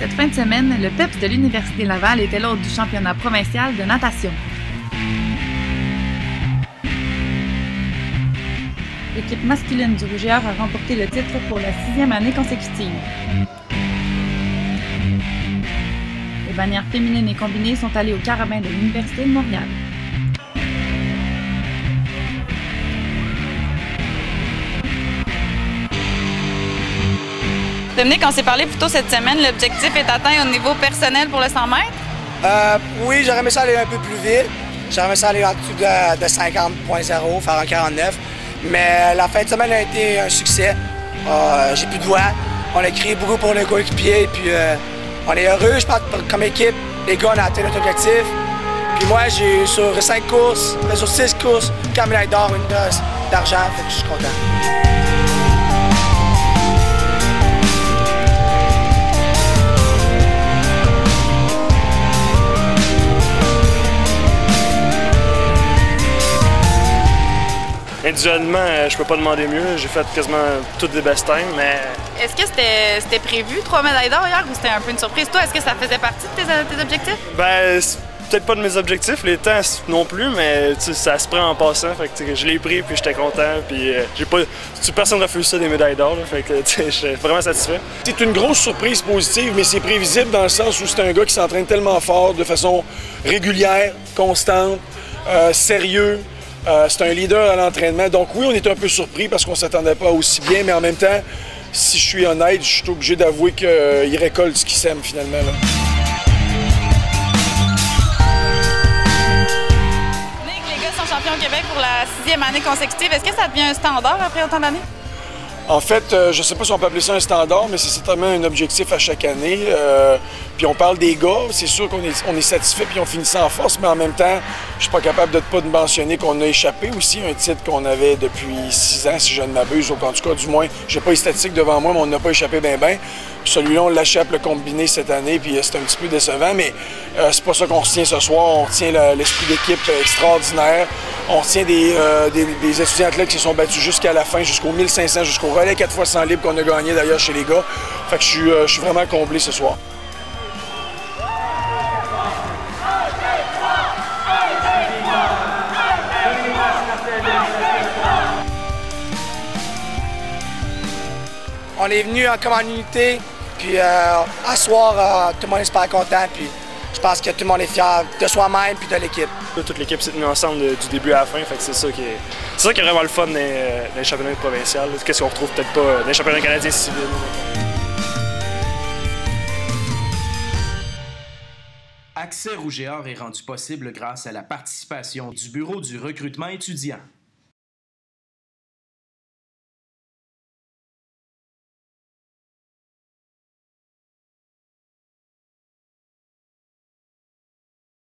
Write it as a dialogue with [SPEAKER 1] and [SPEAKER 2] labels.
[SPEAKER 1] Cette fin de semaine, le PEPS de l'Université Laval était l'hôte du championnat provincial de natation. L'équipe masculine du Rougeur a remporté le titre pour la 6e année consécutive. Les bannières féminines et combinées sont allées au carabin de l'Université de Montréal. Dominique, on s'est parlé plus tôt cette semaine. L'objectif est atteint au niveau personnel pour le 100 mètres?
[SPEAKER 2] Oui, j'aurais aimé ça aller un peu plus vite. J'aurais aimé ça aller en dessous de 50.0, faire un 49. Mais la fin de semaine a été un succès. J'ai plus de voix. On a crié beaucoup pour les coéquipiers. Puis on est heureux, je pense, comme équipe. Les gars, on a atteint notre objectif. Puis moi, j'ai sur 5 courses, sur 6 courses, 4 médailles d'or, une d'argent. Fait que je suis content.
[SPEAKER 3] Individuellement, je peux pas demander mieux. J'ai fait quasiment toutes des best times, mais...
[SPEAKER 1] Est-ce que c'était prévu, 3 médailles d'or hier, ou c'était un peu une surprise? Toi, est-ce que ça faisait partie de tes objectifs?
[SPEAKER 3] Ben, c'est peut-être pas de mes objectifs, les temps non plus, mais ça se prend en passant. Fait que je l'ai pris, puis j'étais content, puis j'ai pas... Personne refuse ça des médailles d'or, fait que je suis vraiment satisfait.
[SPEAKER 4] C'est une grosse surprise positive, mais c'est prévisible dans le sens où c'est un gars qui s'entraîne tellement fort, de façon régulière, constante, sérieux. C'est un leader à l'entraînement. Donc oui, on est un peu surpris parce qu'on ne s'attendait pas aussi bien, mais en même temps, si je suis honnête, je suis obligé d'avouer qu'il récolte ce qu'il sème finalement. Là.
[SPEAKER 1] Nick, les gars sont champions au Québec pour la 6e année consécutive. Est-ce que ça devient un standard après autant d'années?
[SPEAKER 4] En fait, je ne sais pas si on peut appeler ça un standard, mais c'est certainement un objectif à chaque année. Puis on parle des gars, c'est sûr qu'on est satisfait puis on finit ça en force, mais en même temps, je suis pas capable de ne pas mentionner qu'on a échappé aussi un titre qu'on avait depuis 6 ans, si je ne m'abuse. En tout cas, du moins, j'ai pas les statistiques devant moi, mais on n'a pas échappé bien. Celui-là, on l'échappe le combiné cette année, puis c'est un petit peu décevant, mais c'est pas ça qu'on retient ce soir. On retient l'esprit d'équipe extraordinaire. On retient des étudiants athlètes qui se sont battus jusqu'à la fin, jusqu'au 1500, jusqu'au relais 4x100 libre qu'on a gagné d'ailleurs chez les gars. Fait que je suis vraiment comblé ce soir.
[SPEAKER 2] On est venu comme en unité, puis à soir, tout le monde est super content, puis je pense que tout le monde est fier de soi-même puis de l'équipe.
[SPEAKER 3] Toute l'équipe s'est tenue ensemble du début à la fin, fait que c'est ça qui est vraiment le fun dans les championnats provinciaux. Qu'est-ce qu'on retrouve peut-être pas dans les championnats canadiens civils.
[SPEAKER 5] Accès Rougeard est rendu possible grâce à la participation du Bureau du recrutement étudiant.